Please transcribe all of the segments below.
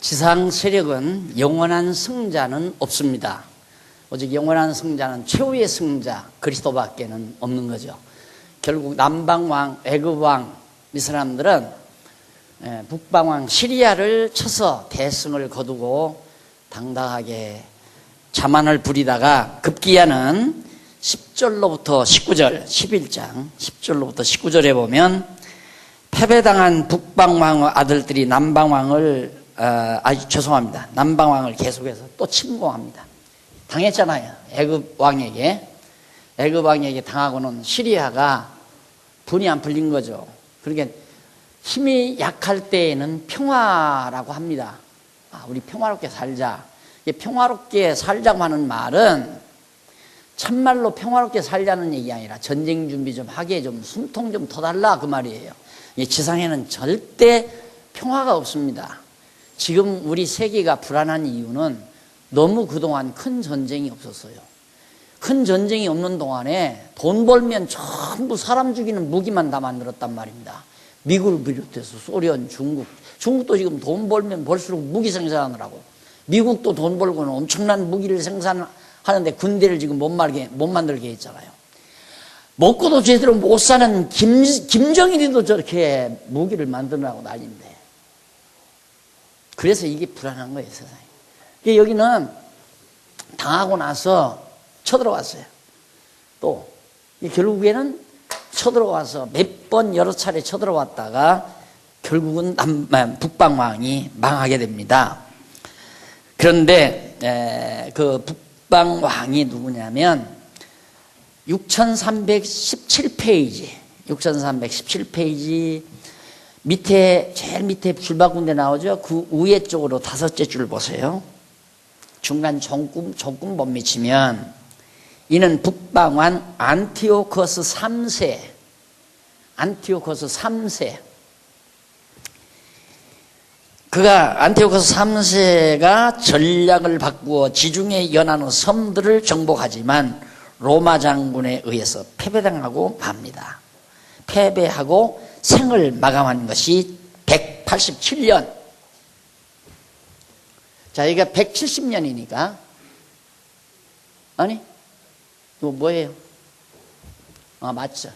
지상 세력은 영원한 승자는 없습니다. 오직 영원한 승자는 최후의 승자 그리스도밖에는 없는 거죠. 결국 남방왕, 애굽왕 이 사람들은 북방왕 시리아를 쳐서 대승을 거두고 당당하게 자만을 부리다가 급기야는 10절로부터 19절, 11장 10절로부터 19절에 보면 패배당한 북방왕의 아들들이 남방왕을 죄송합니다. 남방왕을 계속해서 또 침공합니다. 당했잖아요. 애굽왕에게 당하고는 시리아가 분이 안 풀린 거죠. 그러니까 힘이 약할 때에는 평화라고 합니다. 우리 평화롭게 살자. 평화롭게 살자고 하는 말은 참말로 평화롭게 살자는 얘기 아니라 전쟁 준비 좀 하게, 좀 숨통 좀 더 달라 그 말이에요. 지상에는 절대 평화가 없습니다. 지금 우리 세계가 불안한 이유는 너무 그동안 큰 전쟁이 없었어요. 큰 전쟁이 없는 동안에 돈 벌면 전부 사람 죽이는 무기만 다 만들었단 말입니다. 미국을 비롯해서 소련, 중국도 지금 돈 벌면 벌수록 무기 생산하느라고. 미국도 돈 벌고는 엄청난 무기를 생산하는데 군대를 지금 못 만들게 했잖아요. 먹고도 제대로 못 사는 김정일이도 저렇게 무기를 만들라고 난리인데. 그래서 이게 불안한 거예요, 세상에. 여기는 당하고 나서 쳐들어왔어요. 또 결국에는 쳐들어와서 몇 번 여러 차례 쳐들어왔다가 결국은 북방왕이 망하게 됩니다. 그런데 그 북방왕이 누구냐면 6317페이지 밑에 제일 밑에 줄바꾼데 나오죠. 그 위에 쪽으로 5째 줄 보세요. 중간 종금 못 미치면 이는 북방왕 안티오코스 3세. 그가 안티오코스 3세가 전략을 바꾸어 지중해 연안 섬들을 정복하지만 로마 장군에 의해서 패배당하고 맙니다. 패배하고 생을 마감한 것이 187년. 자, 여기가 170년이니까 아니 이거 뭐예요? 맞죠.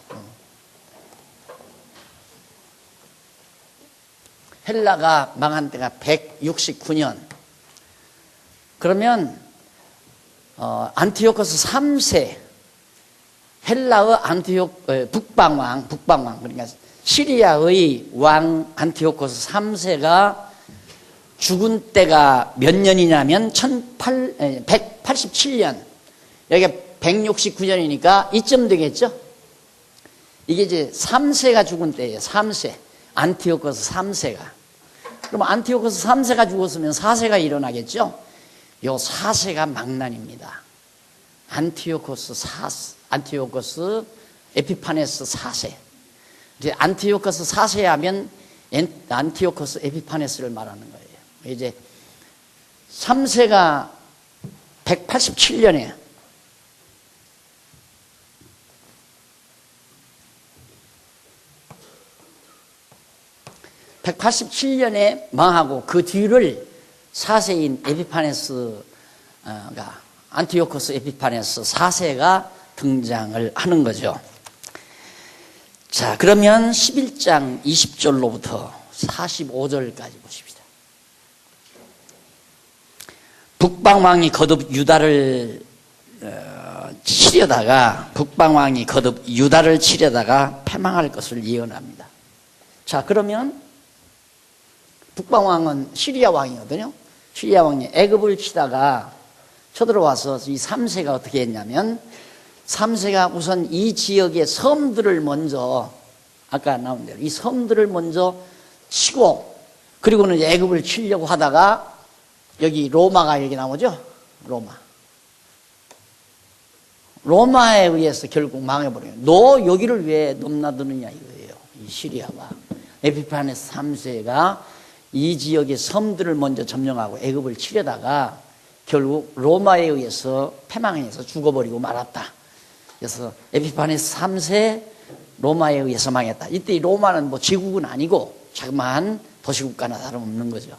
헬라가 망한 때가 169년. 그러면 안티오코스 3세, 헬라의 북방왕 그러니까 시리아의 왕 안티오코스 3세가 죽은 때가 몇 년이냐면 187년. 여기가 169년이니까 이쯤 되겠죠? 이게 이제 3세가 죽은 때예요. 3세. 안티오코스 3세가. 그럼 안티오코스 3세가 죽었으면 4세가 일어나겠죠? 요 4세가 망난입니다. 안티오코스 에피파네스 4세. 이제 안티오코스 4세 하면 안티오코스 에피파네스를 말하는 거예요. 이제 3세가 187년에 187년에 망하고 그 뒤를 4세인 에피파네스가 안티오코스 에피파네스 4세가 등장을 하는 거죠. 자, 그러면 11장 20절로부터 45절까지 보십시다. 북방왕이 거듭 유다를 치려다가 패망할 것을 예언합니다. 자, 그러면 북방왕은 시리아 왕이거든요. 시리아 왕이 애굽을 치다가 쳐들어와서 이 3세가 어떻게 했냐면 3세가 우선 이 지역의 섬들을 먼저 아까 나온 대로 이 섬들을 먼저 치고 그리고는 애굽을 치려고 하다가 여기 로마가 여기 나오죠. 로마에 의해서 결국 망해버려요. 너 여기를 왜 넘나드느냐 이거예요. 이 시리아가 에피파네스 3세가 이 지역의 섬들을 먼저 점령하고 애굽을 치려다가 결국 로마에 의해서 패망해서 죽어버리고 말았다. 그래서 에피파네스 3세 로마에 의해서 망했다. 이때 로마는 뭐 제국은 아니고 자그마한 도시국가나 다름없는 거죠.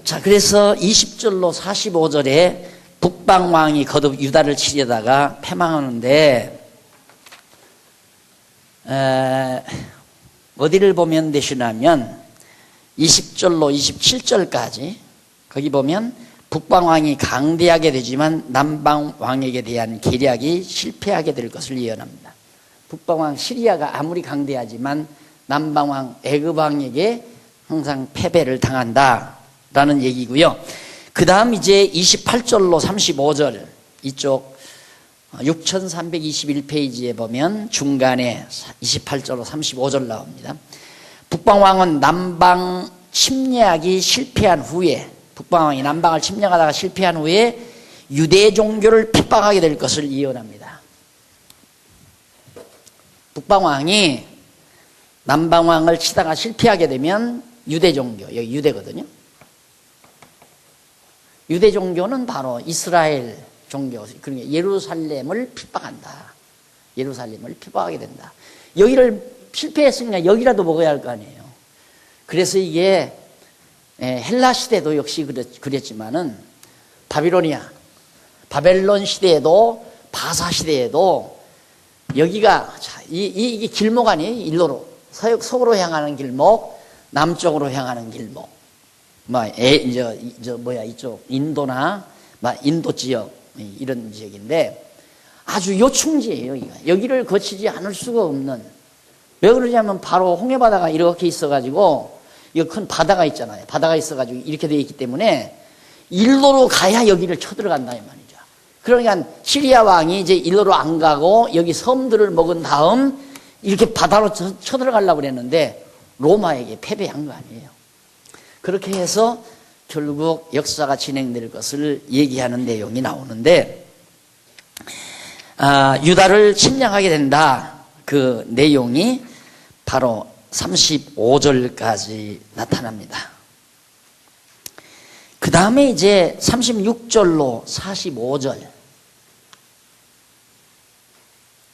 자, 그래서 20절로 45절에 북방왕이 거듭 유다를 치려다가 패망하는데 어디를 보면 되시냐면 20절로 27절까지 거기 보면 북방왕이 강대하게 되지만 남방왕에게 대한 계략이 실패하게 될 것을 예언합니다. 북방왕 시리아가 아무리 강대하지만 남방왕 애굽왕에게 항상 패배를 당한다라는 얘기고요. 그 다음 이제 28절로 35절 이쪽 6321페이지에 보면 중간에 28절로 35절 나옵니다. 북방왕은 남방 침략이 실패한 후에 북방왕이 남방을 침략하다가 실패한 후에 유대 종교를 핍박하게 될 것을 예언합니다. 북방왕이 남방왕을 치다가 실패하게 되면 유대 종교, 여기 유대거든요. 유대 종교는 바로 이스라엘 종교, 그러니까 예루살렘을 핍박한다. 예루살렘을 핍박하게 된다. 여기를 실패했으니까 여기라도 먹어야 할 거 아니에요. 그래서 이게 헬라 시대도 역시 그랬지만은 바벨론 시대에도 바사 시대에도 여기가 이게 길목 아니에요. 일로로 서구로 향하는 길목, 남쪽으로 향하는 길목. 이쪽 인도나 인도 지역 이런 지역인데 아주 요충지예요. 여기를 거치지 않을 수가 없는. 왜 그러냐면 바로 홍해바다가 이렇게 있어가지고 이거 큰 바다가 있잖아요. 바다가 있어가지고 이렇게 되어 있기 때문에 일로로 가야 여기를 쳐들어간다 이 말이죠. 그러니까 시리아 왕이 이제 일로로 안 가고 여기 섬들을 먹은 다음 이렇게 바다로 쳐들어가려고 그랬는데 로마에게 패배한 거 아니에요. 그렇게 해서 결국 역사가 진행될 것을 얘기하는 내용이 나오는데 유다를 침략하게 된다. 그 내용이 바로 35절까지 나타납니다. 그 다음에 이제 36절로 45절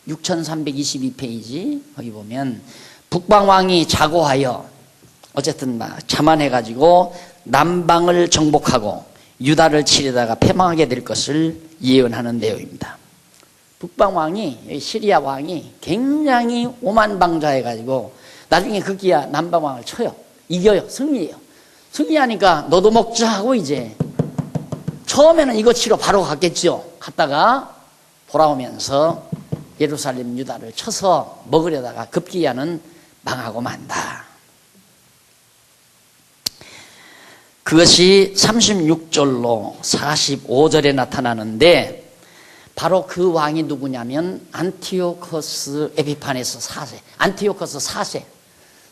6322페이지 거기 보면 북방왕이 자고하여 어쨌든 자만해가지고 남방을 정복하고 유다를 치려다가 패망하게 될 것을 예언하는 내용입니다. 북방왕이 시리아 왕이 굉장히 오만방자해가지고 나중에 급기야 남방왕을 쳐요. 이겨요. 승리해요. 승리하니까 너도 먹자 하고 이제 처음에는 이거 치러 바로 갔겠죠. 갔다가 돌아오면서 예루살렘 유다를 쳐서 먹으려다가 급기야는 망하고 만다. 그것이 36절로 45절에 나타나는데 바로 그 왕이 누구냐면 안티오코스 에피파네스 4세. 안티오코스 4세.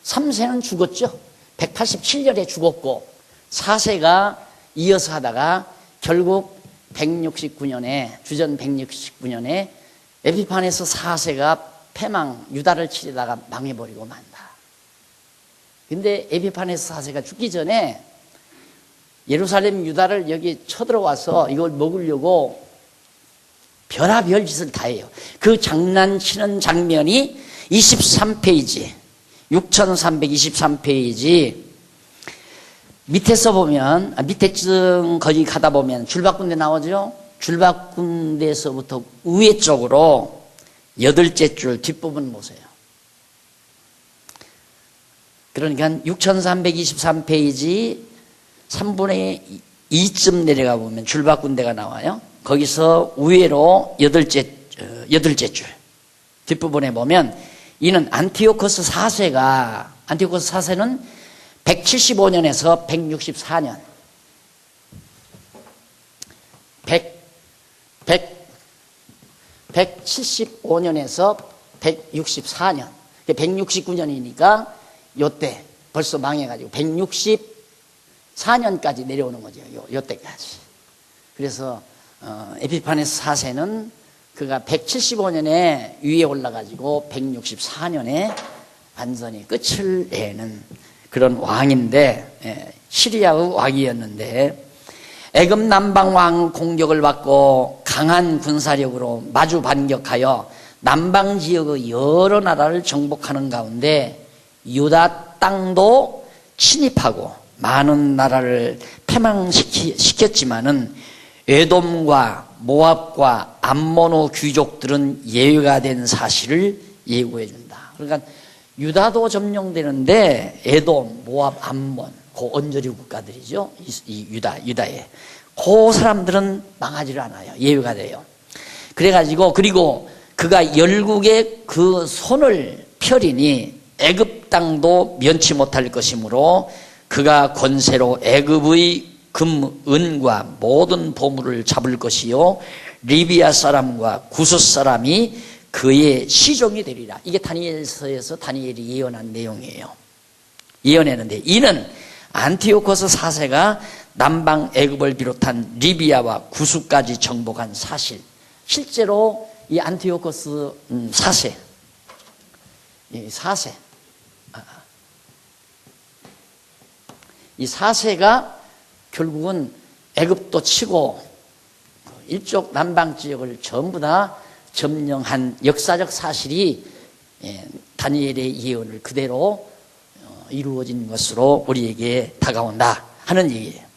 3세는 죽었죠. 187년에 죽었고 4세가 이어서 하다가 결국 169년에 주전 169년에 에피파네스 4세가 패망 유다를 치려다가 망해버리고 만다. 근데 에피파네스 4세가 죽기 전에 예루살렘 유다를 여기 쳐들어와서 이걸 먹으려고 별의별 짓을 다 해요. 그 장난치는 장면이 23페이지 6323페이지 밑에서 보면 밑에쯤 거기 가다 보면 줄바꾼대 나오죠. 줄바꾼대에서부터 위에 쪽으로 8째 줄 뒷부분 보세요. 그러니까 6323페이지 3분의 2쯤 내려가 보면 줄바꾼대가 나와요. 거기서 위로 8째 줄 뒷부분에 보면 이는 안티오코스 4세가 안티오코스 4세는 175년에서 164년 175년에서 164년 169년이니까 요때 벌써 망해가지고 164년까지 내려오는 거죠. 요때까지. 그래서 에피파네스 4세는 그가 175년에 위에 올라가지고 164년에 완전히 끝을 내는 그런 왕인데 시리아의 왕이었는데 애굽 남방 왕 공격을 받고 강한 군사력으로 마주 반격하여 남방 지역의 여러 나라를 정복하는 가운데 유다 땅도 침입하고 많은 나라를 패망시켰지만은 에돔과 모압과 암몬의 귀족들은 예외가 된 사실을 예고해 준다. 그러니까 유다도 점령되는데 에돔, 모압, 암몬, 그 언저리 국가들이죠. 이 유다에. 그 사람들은 망하지를 않아요. 예외가 돼요. 그래가지고 그리고 그가 열국의 그 손을 펴리니 애굽 땅도 면치 못할 것이므로 그가 권세로 애굽의 금, 은과 모든 보물을 잡을 것이요 리비아 사람과 구스 사람이 그의 시종이 되리라. 이게 다니엘서에서 다니엘이 예언한 내용이에요. 예언했는데 이는 안티오코스 4세가 남방 애굽을 비롯한 리비아와 구스까지 정복한 사실. 실제로 이 안티오코스 4세, 이 4세, 이 4세가 결국은 애굽도 치고 일쪽 남방 지역을 전부 다 점령한 역사적 사실이 다니엘의 예언을 그대로 이루어진 것으로 우리에게 다가온다 하는 얘기예요.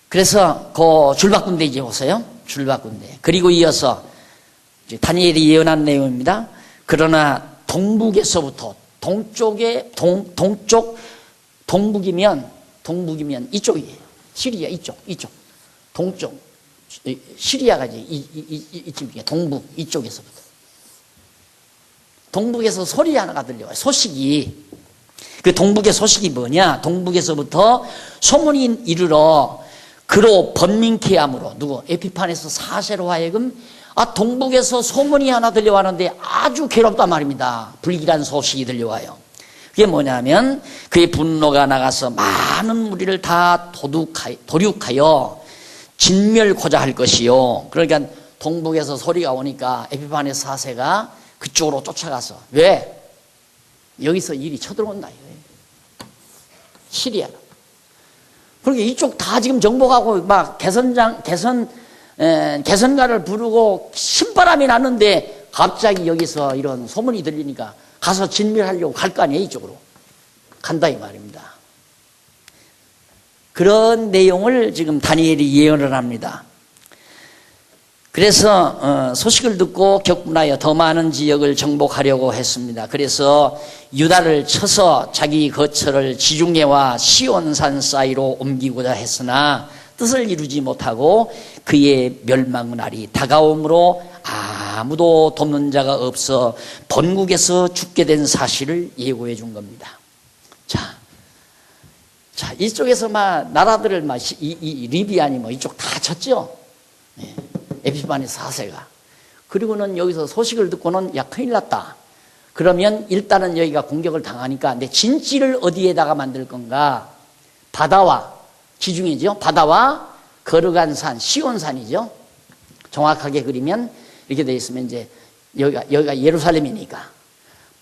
그래서 그 줄바꾼 데 이제 오세요. 줄바꾼 데. 그리고 이어서 다니엘이 예언한 내용입니다. 그러나 동북에서부터 동쪽에 동북이면 이쪽이에요. 시리아 이쪽 동쪽 시리아가 이제 이쪽이에요. 동북 이쪽에서부터 동북에서 소리 하나가 들려와요. 소식이. 그 동북의 소식이 뭐냐? 동북에서부터 소문이 이르러 그로 번민케 함으로 누구? 에피파네스 4세로 하여금 동북에서 소문이 하나 들려왔는데 아주 괴롭단 말입니다. 불길한 소식이 들려와요. 그게 뭐냐면 그의 분노가 나가서 많은 무리를 다 도륙하여 진멸코자 할 것이요. 그러니까 동북에서 소리가 오니까 에피파네스 4세가 그쪽으로 쫓아가서 왜? 여기서 일이 쳐들어온다 이거예요. 시리아로. 그러니까 이쪽 다 지금 정복하고 막 개선가를 부르고 신바람이 나는데 갑자기 여기서 이런 소문이 들리니까 가서 진멸하려고 갈 거 아니에요. 이쪽으로 간다 이 말입니다. 그런 내용을 지금 다니엘이 예언을 합니다. 그래서 소식을 듣고 격분하여 더 많은 지역을 정복하려고 했습니다. 그래서 유다를 쳐서 자기 거처를 지중해와 시온산 사이로 옮기고자 했으나 뜻을 이루지 못하고 그의 멸망의 날이 다가오므로 아무도 돕는 자가 없어 본국에서 죽게 된 사실을 예고해 준 겁니다. 자, 이쪽에서 막 나라들을 막 리비아니 뭐 이쪽 다 쳤죠. 네. 에피파네스 4세가. 그리고는 여기서 소식을 듣고는 야 큰일 났다. 그러면 일단은 여기가 공격을 당하니까 내 진지를 어디에다가 만들 건가? 바다와 지중해죠. 바다와 거룩한 산, 시온산이죠. 정확하게 그리면 이렇게 되어 있으면 이제 여기가 예루살렘이니까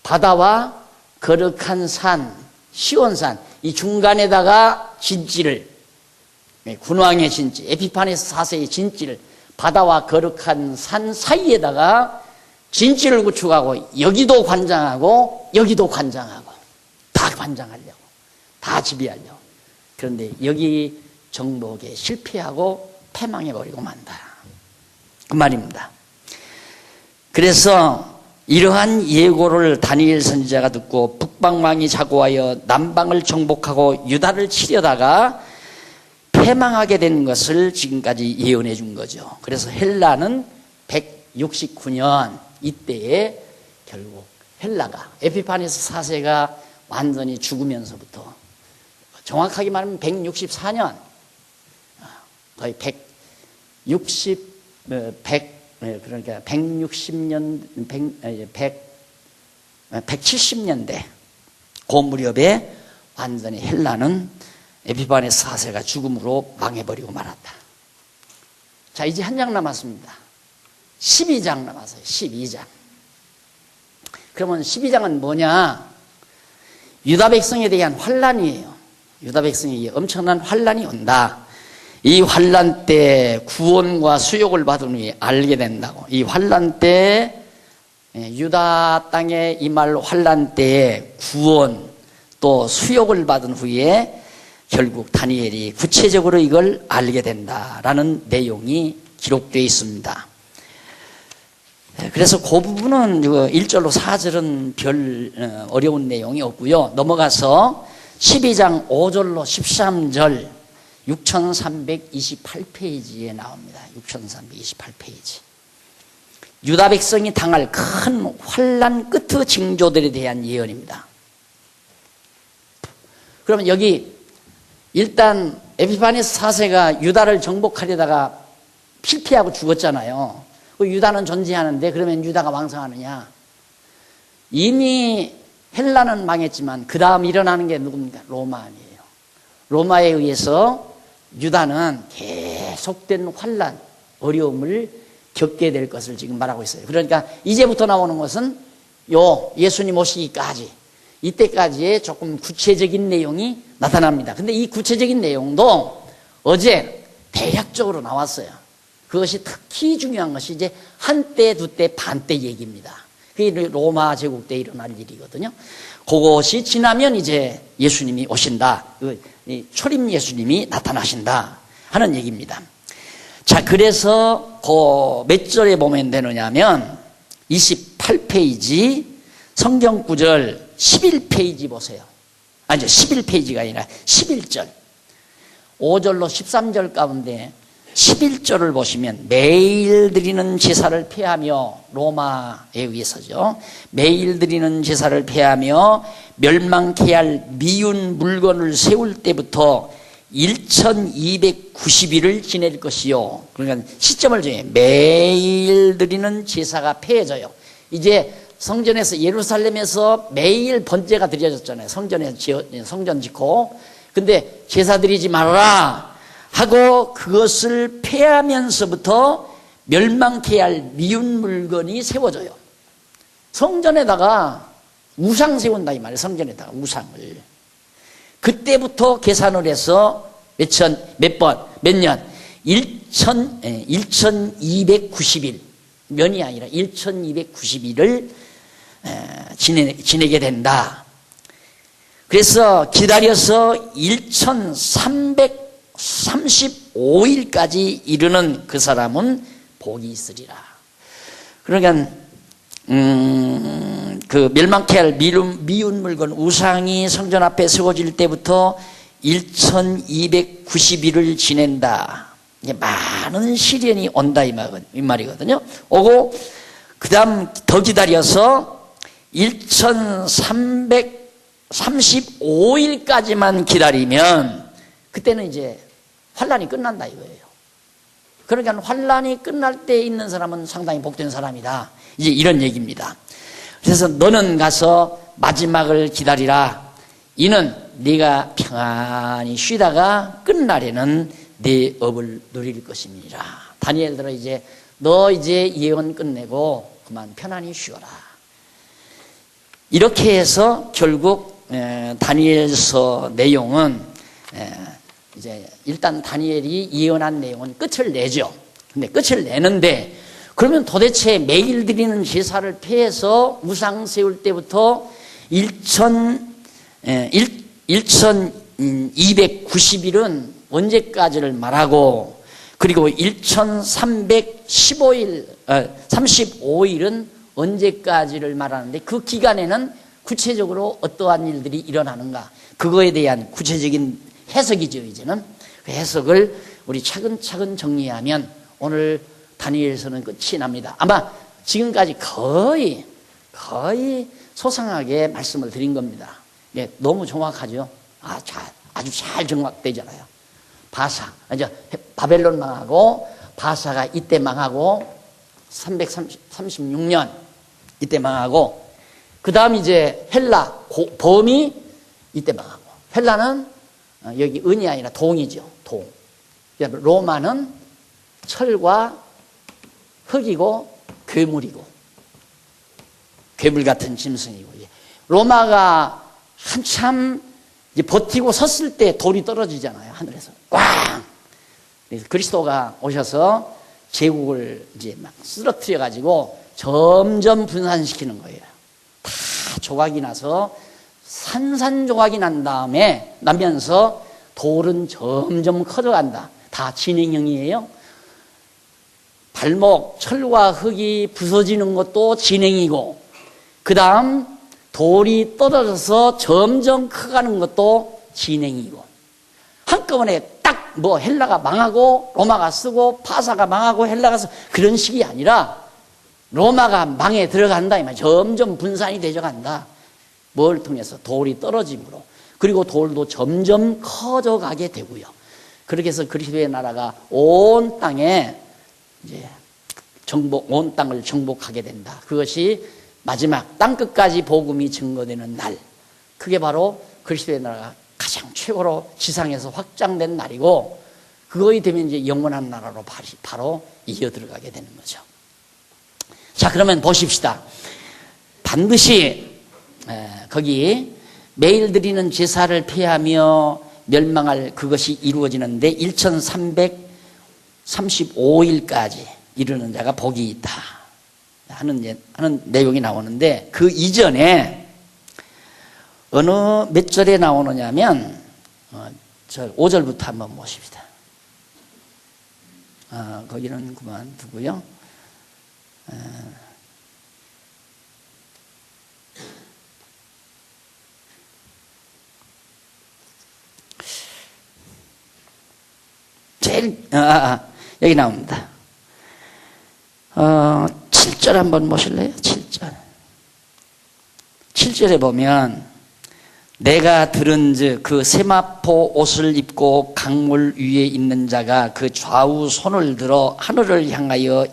바다와 거룩한 산, 시온산 이 중간에다가 진지를 군왕의 진지, 에피파네스 4세의 진지를 바다와 거룩한 산 사이에다가 진지를 구축하고 여기도 관장하고 여기도 관장하고 다 관장하려고 다 지배하려고. 그런데 여기 정복에 실패하고 패망해버리고 만다 그 말입니다. 그래서 이러한 예고를 다니엘 선지자가 듣고 북방왕이 자고하여 남방을 정복하고 유다를 치려다가 패망하게 된 것을 지금까지 예언해 준 거죠. 그래서 헬라는 169년 이때에 결국 헬라가 에피파네스 4세가 완전히 죽으면서부터 정확하게 말하면 164년 거의 170년 170년대 그 무렵에 완전히 헬라는 에피파네스 4세가 죽음으로 망해버리고 말았다. 자, 이제 한 장 남았습니다. 12장 남았어요. 12장. 그러면 12장은 뭐냐? 유다 백성에 대한 환란이에요. 유다 백성에게 엄청난 환란이 온다. 이 환난 때 구원과 수욕을 받은 후에 알게 된다고. 이 환난 때 유다 땅에 임할 환난 때에 구원 또 수욕을 받은 후에 결국 다니엘이 구체적으로 이걸 알게 된다라는 내용이 기록되어 있습니다. 그래서 그 부분은 1절로 4절은 별 어려운 내용이 없고요. 넘어가서 12장 5절로 13절 6328페이지에 나옵니다. 6328페이지. 유다 백성이 당할 큰 환난 끝의 징조들에 대한 예언입니다. 그러면 여기 일단 에피파네스 4세가 유다를 정복하려다가 실패하고 죽었잖아요. 유다는 존재하는데 그러면 유다가 왕성하느냐? 이미 헬라는 망했지만 그 다음 일어나는 게 누굽니까? 로마 아니에요. 로마에 의해서 유다는 계속된 환난, 어려움을 겪게 될 것을 지금 말하고 있어요. 그러니까 이제부터 나오는 것은 예수님 오시기까지, 이때까지의 조금 구체적인 내용이 나타납니다. 근데 이 구체적인 내용도 어제 대략적으로 나왔어요. 그것이 특히 중요한 것이 이제 한때, 두때, 반때 얘기입니다. 그게 로마 제국 때 일어날 일이거든요. 그것이 지나면 이제 예수님이 오신다. 초림 예수님이 나타나신다 하는 얘기입니다. 자, 그래서 그 몇 절에 보면 되느냐면 28페이지 성경 구절 11페이지 보세요. 아니, 11페이지가 아니라 11절. 5절로 13절 가운데 11절을 보시면 매일 드리는 제사를 폐하며, 로마에 의해서죠. 매일 드리는 제사를 폐하며 멸망케 할 미운 물건을 세울 때부터 1290일을 지낼 것이요. 그러니까 시점을 정해요. 매일 드리는 제사가 폐해져요. 이제 성전에서, 예루살렘에서 매일 번제가 드려졌잖아요. 성전 짓고. 근데 제사 드리지 말아라 하고 그것을 폐하면서부터 멸망케 할 미운 물건이 세워져요. 성전에다가 우상 세운다 이 말이에요. 성전에다가 우상을. 그때부터 계산을 해서 몇 년? 1290일. 면이 아니라 1290일을 지내게 된다. 그래서 기다려서 1335일까지 이르는 그 사람은 복이 있으리라. 그러니까 그 멸망케 할 미운 물건 우상이 성전 앞에 세워질 때부터 1290일을 지낸다. 많은 시련이 온다 이 말이거든요. 오고 그 다음 더 기다려서 1335일까지만 기다리면 그때는 이제 환란이 끝난다 이거예요. 그러니까 환란이 끝날 때 있는 사람은 상당히 복된 사람이다. 이제 이런 얘기입니다. 그래서 너는 가서 마지막을 기다리라. 이는 네가 평안히 쉬다가 끝날에는 네 업을 누릴 것입니다. 다니엘들은 이제 너 이제 예언 끝내고 그만 편안히 쉬어라. 이렇게 해서 결국 다니엘서 내용은 이제 일단 다니엘이 예언한 내용은 끝을 내죠. 근데 끝을 내는데 그러면 도대체 매일 드리는 제사를 폐해서 우상 세울 때부터 1290일은 언제까지를 말하고 그리고 35일은 언제까지를 말하는데 그 기간에는 구체적으로 어떠한 일들이 일어나는가 그거에 대한 구체적인 해석이죠. 이제는 그 해석을 우리 차근차근 정리하면 오늘 다니엘서는 끝이 납니다. 아마 지금까지 거의 소상하게 말씀을 드린 겁니다. 예, 너무 정확하죠. 아주 잘 정확되잖아요. 이제 바벨론 망하고 바사가 이때 망하고 336년 이때 망하고 그 다음 이제 헬라 범이 이때 망하고 헬라는 여기 은이 아니라 동이죠. 동. 로마는 철과 흙이고 괴물이고 괴물 같은 짐승이고 로마가 한참 이제 버티고 섰을 때 돌이 떨어지잖아요. 하늘에서 꽝. 그래서 그리스도가 오셔서 제국을 이제 막 쓰러뜨려 가지고 점점 분산시키는 거예요. 다 조각이 나서 산산조각이 난 다음에 나면서 돌은 점점 커져간다. 다 진행형이에요. 발목, 철과 흙이 부서지는 것도 진행이고, 그 다음 돌이 떨어져서 점점 커가는 것도 진행이고, 한꺼번에 딱 뭐 헬라가 망하고 로마가 쓰고 파사가 망하고 헬라가 쓰고 그런 식이 아니라 로마가 망에 들어간다 이 말. 점점 분산이 되져 간다. 뭘 통해서? 돌이 떨어짐으로. 그리고 돌도 점점 커져가게 되고요. 그렇게 해서 그리스도의 나라가 온 땅에 이제 온 땅을 정복하게 된다. 그것이 마지막 땅 끝까지 복음이 증거되는 날. 그게 바로 그리스도의 나라가 가장 최고로 지상에서 확장된 날이고, 그거이 되면 이제 영원한 나라로 바로 이어 들어가게 되는 거죠. 자, 그러면 보십시다. 반드시 거기 매일 드리는 제사를 폐하며 멸망할 그것이 이루어지는데 1335일까지 이르는 자가 복이 있다 하는 내용이 나오는데, 그 이전에 어느 몇 절에 나오느냐면 5절부터 한번 보십시다. 거기는 그만두고요. 제일 여기 나옵니다. 7절 한번 보실래요? 7절. 7절에 보면 내가 들은즉 그 세마포 옷을 입고 강물 위에 있는 자가 그 좌우 손을 들어 하늘을 향하여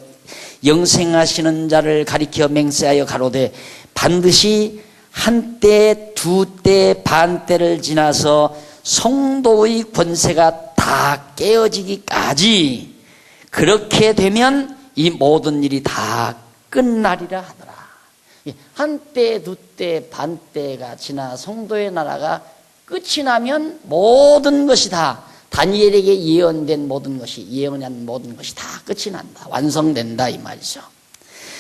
영생하시는 자를 가리켜 맹세하여 가로되 반드시 한때 두때 반때를 지나서 성도의 권세가 다 깨어지기까지 그렇게 되면 이 모든 일이 다 끝나리라 하더라. 한때 두때 반때가 지나 성도의 나라가 끝이 나면 모든 것이 다 다니엘에게 예언된 모든 것이, 예언한 모든 것이 다 끝이 난다, 완성된다 이 말이죠.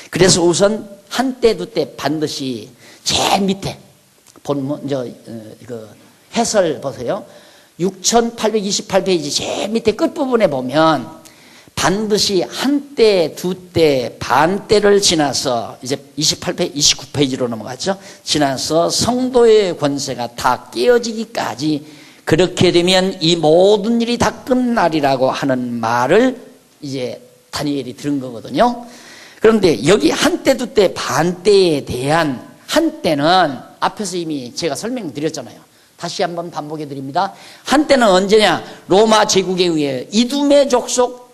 그래서 우선 한때 두때 반드시 제일 밑에 본문 그 해설 보세요. 6828페이지 제일 밑에 끝부분에 보면 반드시 한때 두때 반때를 지나서 이제 28페이지 29페이지로 넘어갔죠. 지나서 성도의 권세가 다 깨어지기까지 그렇게 되면 이 모든 일이 다 끝나리라고 하는 말을 이제 다니엘이 들은 거거든요. 그런데 여기 한때 두때 반때에 대한 한때는 앞에서 이미 제가 설명드렸잖아요. 다시 한번 반복해 드립니다. 한때는 언제냐? 로마 제국에 의해 이두메 족속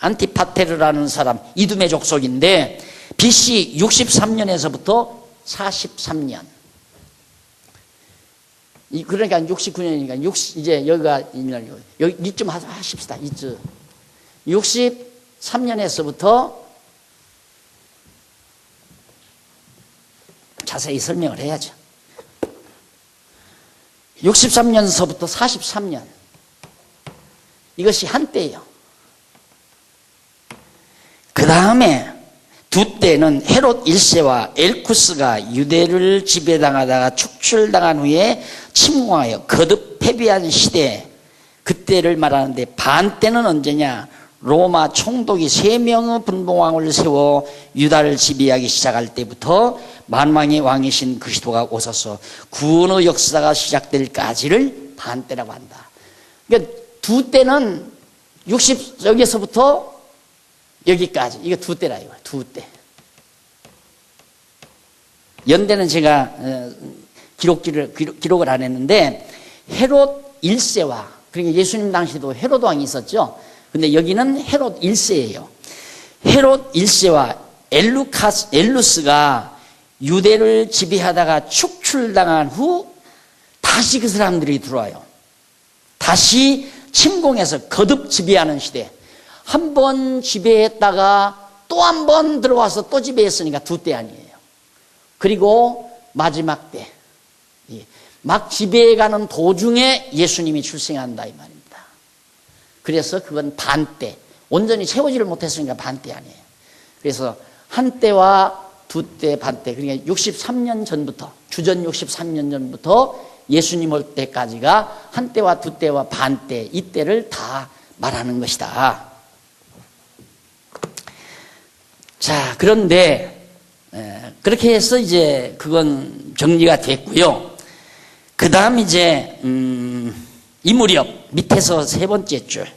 안티파테르라는 사람, 이두메 족속인데 BC 63년에서부터 43년. 그러니까 69년이니까 이제 여기가 여기 이쯤 하십시다. 이쯤 63년에서부터 자세히 설명을 해야죠. 63년서부터 43년. 이것이 한때예요. 그 다음에 두 때는 헤롯 1세와 엘쿠스가 유대를 지배당하다가 축출당한 후에 침공하여 거듭 패배한 시대, 그때를 말하는데, 반때는 언제냐? 로마 총독이 3명의 분봉왕을 세워 유다를 지배하기 시작할 때부터 만왕의 왕이신 그리스도가 오셔서 구원의 역사가 시작될까지를 반때라고 한다. 그러니까 두 때는 여기서부터 여기까지, 이거 두 때라 이거야. 두 때. 연대는 제가 기록을 안 했는데 헤롯 1세와, 그러니까 예수님 당시에도 헤롯 왕이 있었죠. 근데 여기는 헤롯 1세예요. 헤롯 1세와 엘루스가 유대를 지배하다가 축출당한 후 다시 그 사람들이 들어와요. 다시 침공해서 거듭 지배하는 시대. 한 번 지배했다가 또 한 번 들어와서 또 지배했으니까 두 때 아니에요. 그리고 마지막 때, 막 지배해가는 도중에 예수님이 출생한다 이 말입니다. 그래서 그건 반때. 온전히 채우지를 못했으니까 반때 아니에요. 그래서 한 때와 두 때, 반때. 그러니까 63년 전부터, 주전 63년 전부터 예수님 올 때까지가 한 때와 두 때와 반때, 이때를 다 말하는 것이다. 자, 그런데 그렇게 해서 이제 그건 정리가 됐고요. 그 다음 이제 이 무렵 밑에서 세 번째 줄.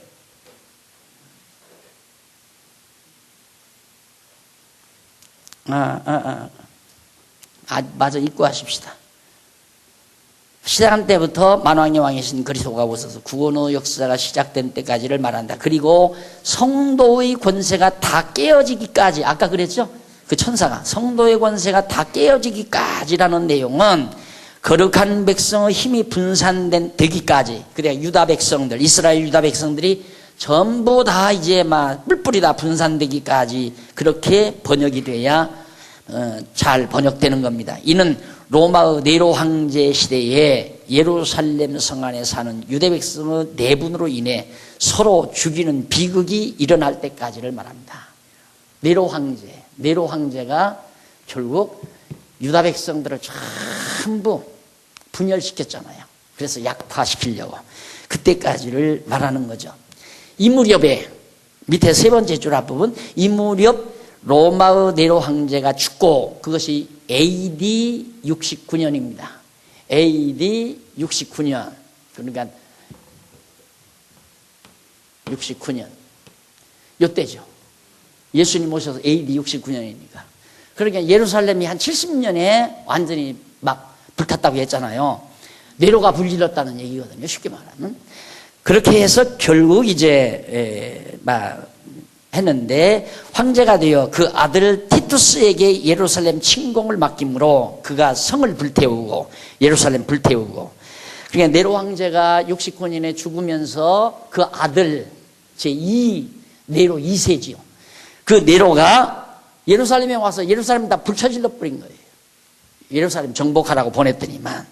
맞아, 읽고 하십시다. 시작한 때부터 만왕의 왕이신 그리스도가 오셔서 구원의 역사가 시작된 때까지를 말한다. 그리고 성도의 권세가 다 깨어지기까지, 아까 그랬죠? 그 천사가 성도의 권세가 다 깨어지기까지라는 내용은 거룩한 백성의 힘이 분산된 되기까지, 그래 유다 백성들, 이스라엘 유다 백성들이 전부 다 이제 막 뿔뿔이 다 분산되기까지 그렇게 번역이 돼야 잘 번역되는 겁니다. 이는 로마의 네로 황제 시대에 예루살렘 성 안에 사는 유대 백성의 내분으로 인해 서로 죽이는 비극이 일어날 때까지를 말합니다. 네로 황제가 결국 유다 백성들을 전부 분열시켰잖아요. 그래서 약파시키려고 그때까지를 말하는 거죠. 이 무렵에 밑에 세 번째 줄 앞부분, 이 무렵 로마의 네로 황제가 죽고, 그것이 AD 69년입니다. AD 69년. 그러니까 69년. 요때죠. 예수님 오셔서 AD 69년이니까. 그러니까 예루살렘이 한 70년에 완전히 막 불탔다고 했잖아요. 네로가 불질렀다는 얘기거든요. 쉽게 말하면. 그렇게 해서 결국 이제 했는데 황제가 되어 그 아들 티투스에게 예루살렘 침공을 맡김으로 그가 성을 불태우고 예루살렘 불태우고, 그러니까 네로 황제가 69년에 죽으면서 그 아들 제2 네로 2세지요. 그 네로가 예루살렘에 와서 예루살렘 다 불쳐질러 버린 거예요. 예루살렘 정복하라고 보냈더니만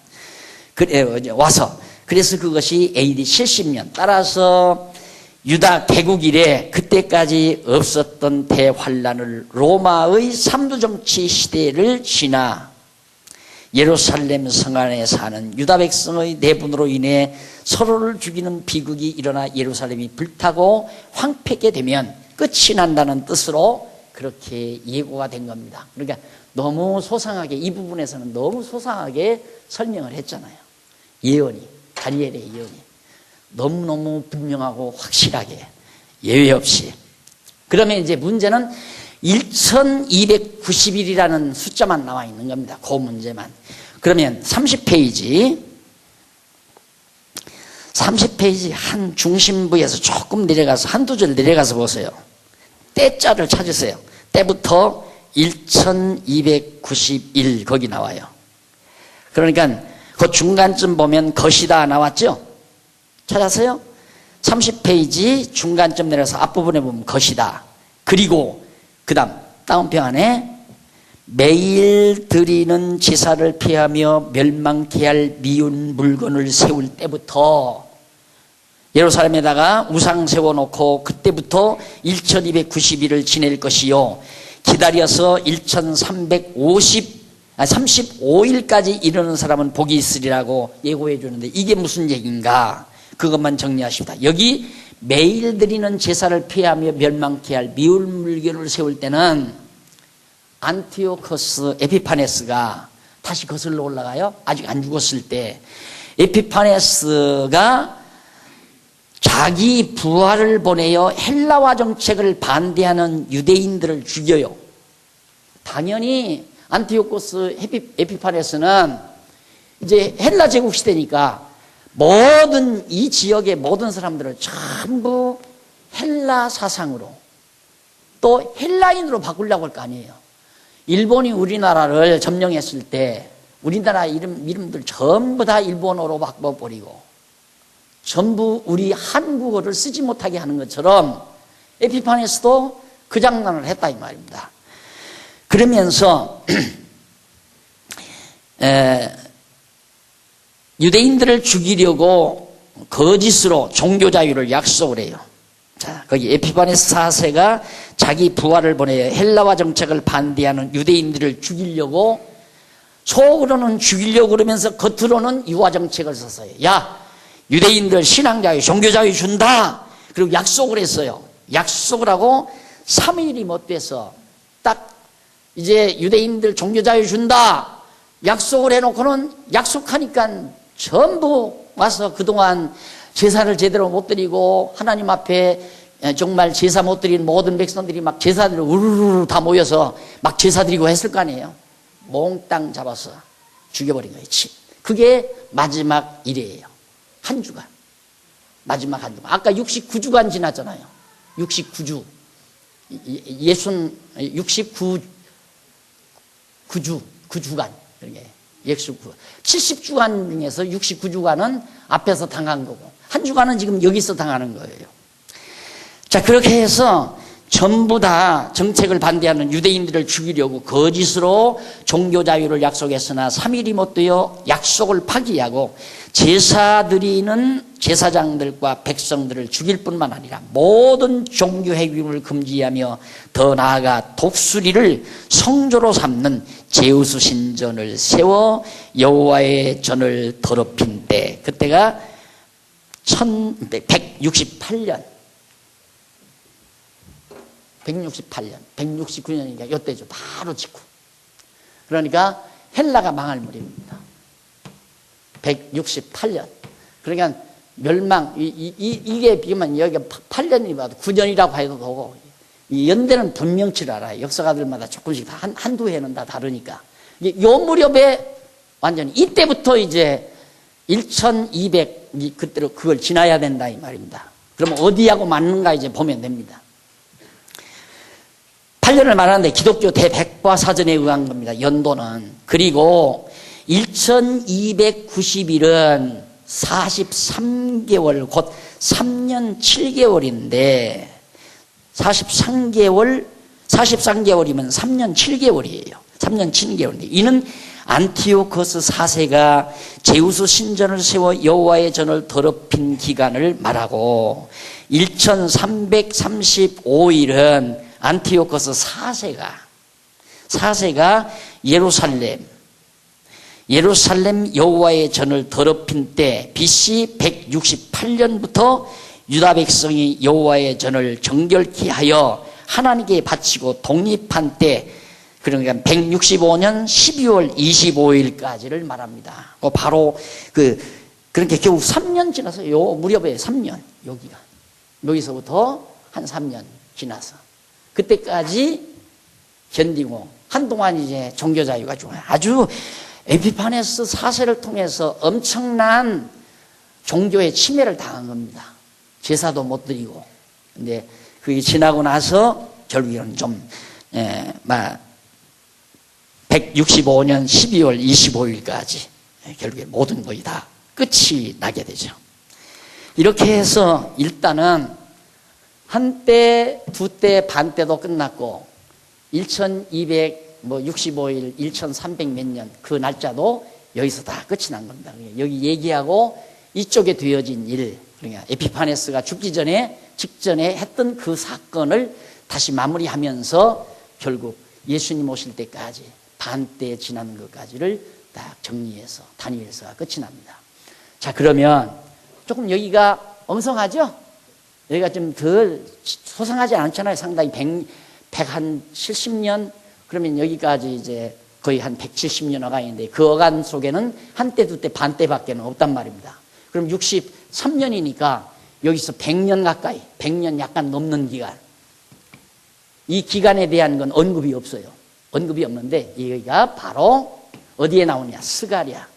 그래 와서, 그래서 그것이 AD 70년, 따라서 유다 개국 이래 그때까지 없었던 대환란을 로마의 삼두정치 시대를 지나 예루살렘 성 안에 사는 유다 백성의 내분으로 인해 서로를 죽이는 비극이 일어나 예루살렘이 불타고 황폐게 되면 끝이 난다는 뜻으로 그렇게 예고가 된 겁니다. 그러니까 너무 소상하게, 이 부분에서는 너무 소상하게 설명을 했잖아요. 예언이, 다니엘의 예언이 너무너무 분명하고 확실하게 예외 없이. 그러면 이제 문제는 1290일이라는 숫자만 나와 있는 겁니다. 그 문제만. 그러면 30페이지 한 중심부에서 조금 내려가서 한두 줄 내려가서 보세요. 때자를 찾으세요. 때부터 1291 거기 나와요. 그러니까 그 중간쯤 보면 것이다 나왔죠? 찾았어요? 30페이지 중간쯤 내려서 앞부분에 보면 것이다. 그리고 그 다음 다운표 안에 매일 드리는 제사를 피하며 멸망케 할 미운 물건을 세울 때부터, 예루살렘에다가 우상 세워놓고 그때부터 1290일을 지낼 것이요, 기다려서 35일까지 이르는 사람은 복이 있으리라고 예고해 주는데, 이게 무슨 얘기인가? 그것만 정리하십니다. 여기 매일 드리는 제사를 피하며 멸망케 할 미운 물건을 세울 때는 안티오코스 에피파네스가 다시 거슬러 올라가요. 아직 안 죽었을 때 에피파네스가 자기 부하를 보내어 헬라화 정책을 반대하는 유대인들을 죽여요. 당연히 안티오코스 에피파네스는 이제 헬라 제국 시대니까 모든 이 지역의 모든 사람들을 전부 헬라 사상으로 또 헬라인으로 바꾸려고 할 거 아니에요. 일본이 우리나라를 점령했을 때 우리나라 이름들 전부 다 일본어로 바꿔버리고 전부 우리 한국어를 쓰지 못하게 하는 것처럼 에피파네스도 그 장난을 했다 이 말입니다. 그러면서 유대인들을 죽이려고 거짓으로 종교 자유를 약속을 해요. 자, 거기 에피파네스 4세가 자기 부하를 보내어 헬라화 정책을 반대하는 유대인들을 죽이려고, 속으로는 죽이려고 그러면서 겉으로는 유화 정책을 썼어요. 야, 유대인들 신앙자유, 종교자유 준다. 그리고 약속을 했어요. 약속을 하고 3일이 못 돼서 딱 이제 유대인들 종교자유 준다. 약속을 해놓고는 약속하니까 전부 와서 그동안 제사를 제대로 못 드리고 하나님 앞에 정말 제사 못 드린 모든 백성들이 막 제사들을 우르르 다 모여서 막 제사 드리고 했을 거 아니에요. 몽땅 잡아서 죽여버린 거예요. 그게 마지막 일이에요. 한 주간. 마지막 한 주간. 아까 69주간 지났잖아요. 69주. 9주간. 70주간 중에서 69주간은 앞에서 당한 거고, 한 주간은 지금 여기서 당하는 거예요. 자, 그렇게 해서 전부 다 정책을 반대하는 유대인들을 죽이려고 거짓으로 종교자유를 약속했으나 3일이 못 되어 약속을 파기하고 제사 드리는 제사장들과 백성들을 죽일 뿐만 아니라 모든 종교 행위를 금지하며 더 나아가 독수리를 성조로 삼는 제우스 신전을 세워 여호와의 전을 더럽힌 때, 그때가 1168년 169년이니까 이때죠. 바로 직후. 그러니까 헬라가 망할 무렵입니다. 168년. 그러니까 멸망, 이게 비면 여기가 8년이라도 9년이라고 해도 되고, 이 연대는 분명치를 알아요. 역사가들마다 조금씩 한두 해는 다 다르니까. 요 무렵에 완전히 이때부터 이제 1200, 그때로 그걸 지나야 된다 이 말입니다. 그러면 어디하고 맞는가 이제 보면 됩니다. 8년을 말하는데 기독교 대백과사전에 의한 겁니다. 연도는. 그리고 1290일은 43개월, 곧 3년 7개월인데 43개월이면 3년 7개월이에요. 3년 7개월인데 이는 안티오코스 4세가 제우스 신전을 세워 여호와의 전을 더럽힌 기간을 말하고, 1335일은 안티오코스 4세가 예루살렘 여호와의 전을 더럽힌 때 BC 168년부터 유다 백성이 여호와의 전을 정결케 하여 하나님께 바치고 독립한 때, 그러니까 165년 12월 25일까지를 말합니다. 바로 그러니까 결국 3년 지나서 요 무렵에 3년, 여기서부터 한 3년 지나서 그때까지 견디고 한동안 이제 종교자유가 좋아요. 아주 에피파네스 4세를 통해서 엄청난 종교의 침해를 당한 겁니다. 제사도 못 드리고. 근데 그게 지나고 나서 결국에는 165년 12월 25일까지 결국에 모든 것이 다 끝이 나게 되죠. 이렇게 해서 일단은 한때, 두때, 반때도 끝났고 1265일, 1300 몇 년 그 날짜도 여기서 다 끝이 난 겁니다. 여기 얘기하고 이쪽에 되어진 일, 그러니까 에피파네스가 죽기 전에 직전에 했던 그 사건을 다시 마무리하면서 결국 예수님 오실 때까지 반때 지나는 것까지를 딱 정리해서 다니엘서가 끝이 납니다. 자, 그러면 조금 여기가 엉성하죠? 여기가 좀 덜 소상하지 않잖아요. 상당히 170년, 그러면 여기까지 이제 거의 한 170년 어간인데 그 어간 속에는 한때, 두때, 반때밖에 없단 말입니다. 그럼 63년이니까 여기서 100년 가까이, 100년 약간 넘는 기간. 이 기간에 대한 건 언급이 없어요. 언급이 없는데 여기가 바로 어디에 나오냐? 스가랴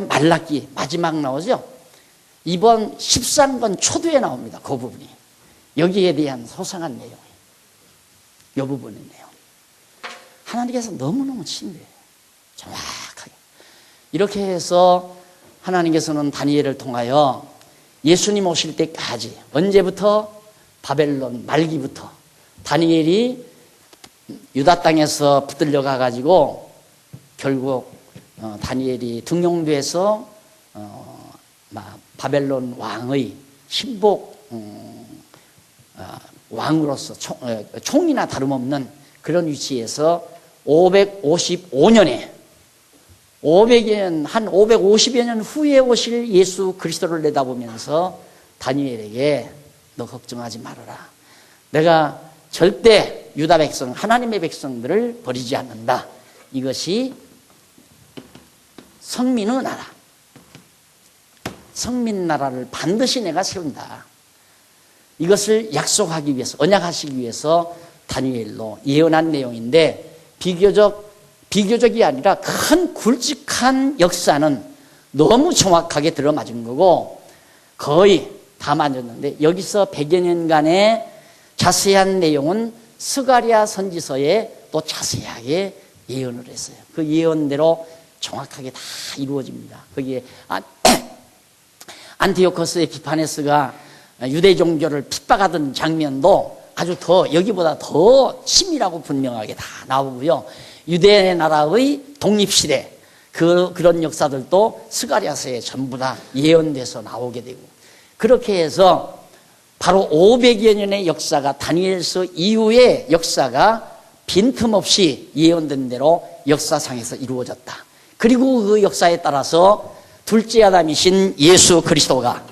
말라기 마지막 나오죠. 이번 13권 초두에 나옵니다. 그 부분이. 여기에 대한 소상한 내용이에요. 이 부분의 내용. 하나님께서 너무너무 친대요. 정확하게. 이렇게 해서 하나님께서는 다니엘을 통하여 예수님 오실 때까지, 언제부터? 바벨론 말기부터 다니엘이 유다 땅에서 붙들려 가가지고 결국 다니엘이 등용돼서 바벨론 왕의 신복 왕으로서 총이나 다름없는 그런 위치에서 555년에 한 550여 년 후에 오실 예수 그리스도를 내다보면서 다니엘에게 너 걱정하지 말아라. 내가 절대 유다 백성, 하나님의 백성들을 버리지 않는다. 이것이 성민의 나라. 성민 나라를 반드시 내가 세운다. 이것을 약속하기 위해서, 언약하시기 위해서 다니엘로 예언한 내용인데 비교적이 아니라 큰 굵직한 역사는 너무 정확하게 들어맞은 거고 거의 다 맞았는데 여기서 100여 년간의 자세한 내용은 스가랴 선지서에 또 자세하게 예언을 했어요. 그 예언대로 정확하게 다 이루어집니다. 거기에 안티오코스 에피파네스가 유대 종교를 핍박하던 장면도 아주 더 여기보다 더 치밀하고 분명하게 다 나오고요. 유대 나라의 독립시대 그런 역사들도 스가랴서에 전부 다 예언돼서 나오게 되고 그렇게 해서 바로 500여 년의 역사가 다니엘서 이후의 역사가 빈틈없이 예언된 대로 역사상에서 이루어졌다. 그리고 그 역사에 따라서 둘째 아담이신 예수 그리스도가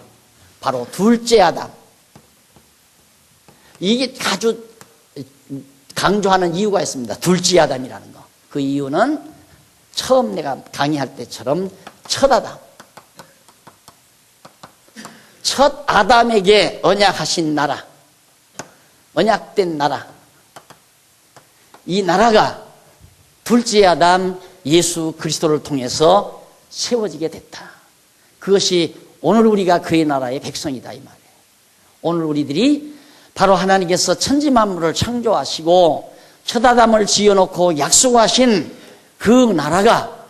바로 둘째 아담. 이게 아주 강조하는 이유가 있습니다. 둘째 아담이라는 거. 그 이유는 처음 내가 강의할 때처럼 첫 아담. 첫 아담에게 언약하신 나라. 언약된 나라. 이 나라가 둘째 아담 예수 그리스도를 통해서 세워지게 됐다. 그것이 오늘 우리가 그의 나라의 백성이다 이 말이에요. 오늘 우리들이 바로 하나님께서 천지 만물을 창조하시고 첫 아담을 지어놓고 약속하신 그 나라가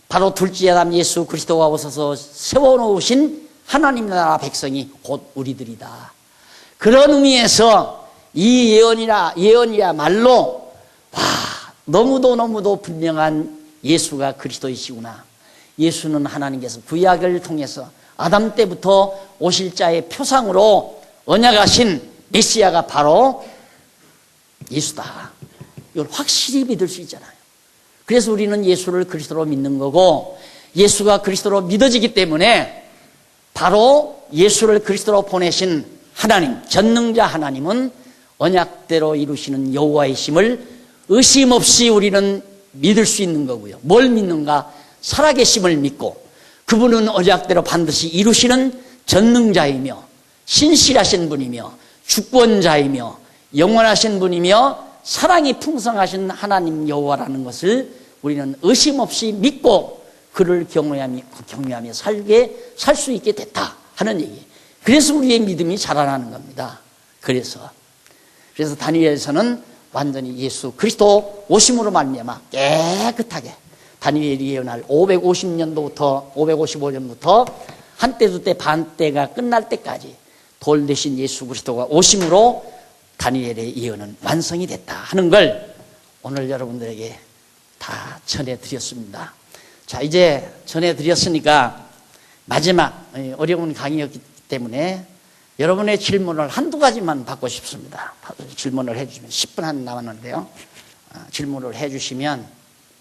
바로 둘째 아담 예수 그리스도가 오셔서 세워놓으신 하나님 나라 백성이 곧 우리들이다. 그런 의미에서 이 예언이야말로 너무도 분명한 예수가 그리스도이시구나. 예수는 하나님께서 구약을 통해서 아담 때부터 오실 자의 표상으로 언약하신 메시아가 바로 예수다. 이걸 확실히 믿을 수 있잖아요. 그래서 우리는 예수를 그리스도로 믿는 거고 예수가 그리스도로 믿어지기 때문에 바로 예수를 그리스도로 보내신 하나님, 전능자 하나님은 언약대로 이루시는 여호와이심을 의심 없이 우리는 믿을 수 있는 거고요. 뭘 믿는가? 살아계심을 믿고 그분은 언약대로 반드시 이루시는 전능자이며 신실하신 분이며 주권자이며 영원하신 분이며 사랑이 풍성하신 하나님 여호와라는 것을 우리는 의심 없이 믿고 그를 경외하며 살 수 있게 됐다 하는 얘기. 그래서 우리의 믿음이 자라나는 겁니다. 그래서 다니엘서는 완전히 예수 그리스도 오심으로 말미암아 깨끗하게 다니엘이 예언할 555년부터 한때 두때 반때가 끝날 때까지 돌 대신 예수 그리스도가 오심으로 다니엘의 예언은 완성이 됐다 하는 걸 오늘 여러분들에게 다 전해드렸습니다. 자, 이제 전해드렸으니까 마지막 어려운 강의였기 때문에 여러분의 질문을 한두 가지만 받고 싶습니다. 질문을 해주시면 10분 한 남았는데요. 질문을 해주시면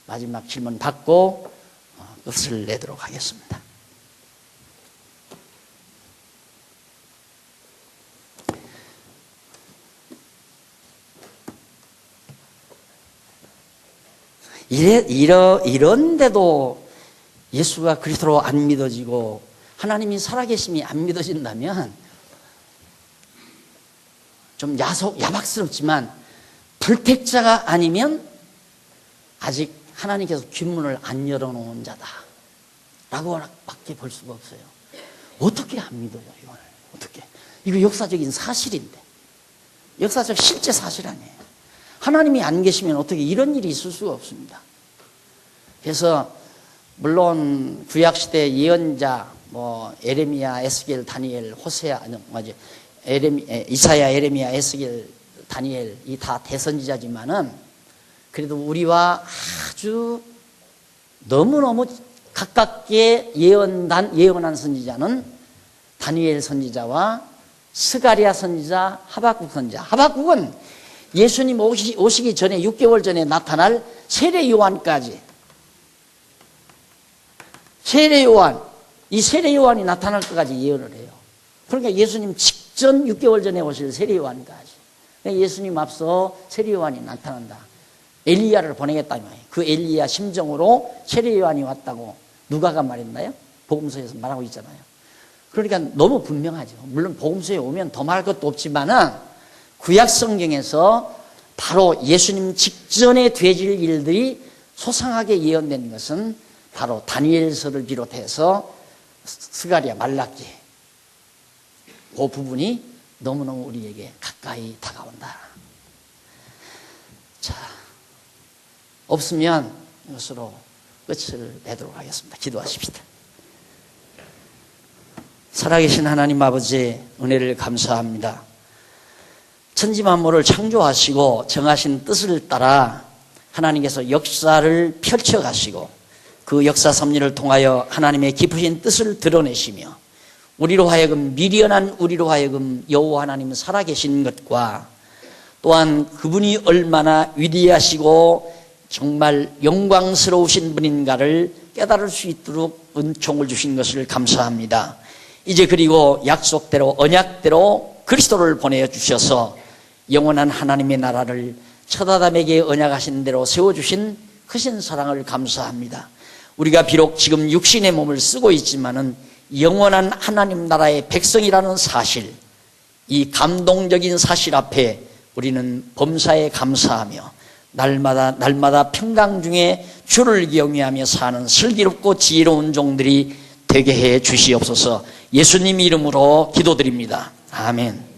마지막 질문 받고 끝을 내도록 하겠습니다. 이런데도 예수가 그리스도로 안 믿어지고 하나님이 살아계심이 안 믿어진다면 좀 야박스럽지만 불택자가 아니면 아직 하나님께서 귓문을 안 열어놓은 자다 라고 밖에 볼 수가 없어요. 어떻게 안 믿어요 이걸? 어떻게? 이거 역사적인 사실인데, 역사적 실제 사실 아니에요. 하나님이 안 계시면 어떻게 이런 일이 있을 수가 없습니다. 그래서 물론 구약시대 예언자 에레미야, 에스겔, 다니엘, 호세아, 이사야, 에레미야, 에스겔, 다니엘 이 다 대선지자지만은 그래도 우리와 아주 너무너무 가깝게 예언한 선지자는 다니엘 선지자와 스가랴 선지자, 하박국 선지자. 하박국은 예수님 오시기 전에 6개월 전에 나타날 세례 요한까지, 세례 요한, 이 세례 요한이 나타날 것까지 예언을 해요. 그러니까 예수님 직전 6개월 전에 오실 세례 요한까지. 예수님 앞서 세례 요한이 나타난다. 엘리야를 보내겠다. 그 엘리야 심정으로 세례 요한이 왔다고 누가가 말했나요? 복음서에서 말하고 있잖아요. 그러니까 너무 분명하죠. 물론 복음서에 오면 더 말할 것도 없지만은 구약 성경에서 바로 예수님 직전에 되질 일들이 소상하게 예언된 것은 바로 다니엘서를 비롯해서 스가랴, 말라기, 그 부분이 너무너무 우리에게 가까이 다가온다. 자, 없으면 이것으로 끝을 내도록 하겠습니다. 기도하십시다. 살아계신 하나님 아버지, 은혜를 감사합니다. 천지만물을 창조하시고 정하신 뜻을 따라 하나님께서 역사를 펼쳐가시고 그 역사 섭리를 통하여 하나님의 깊으신 뜻을 드러내시며 우리로 하여금, 미련한 우리로 하여금 여호와 하나님 살아계신 것과 또한 그분이 얼마나 위대하시고 정말 영광스러우신 분인가를 깨달을 수 있도록 은총을 주신 것을 감사합니다. 이제 그리고 약속대로, 언약대로 그리스도를 보내주셔서 영원한 하나님의 나라를 첫 아담에게 언약하신 대로 세워주신 크신 사랑을 감사합니다. 우리가 비록 지금 육신의 몸을 쓰고 있지만은 영원한 하나님 나라의 백성이라는 사실, 이 감동적인 사실 앞에 우리는 범사에 감사하며 날마다 평강 중에 주를 경외하며 사는 슬기롭고 지혜로운 종들이 되게 해 주시옵소서. 예수님 이름으로 기도드립니다. 아멘.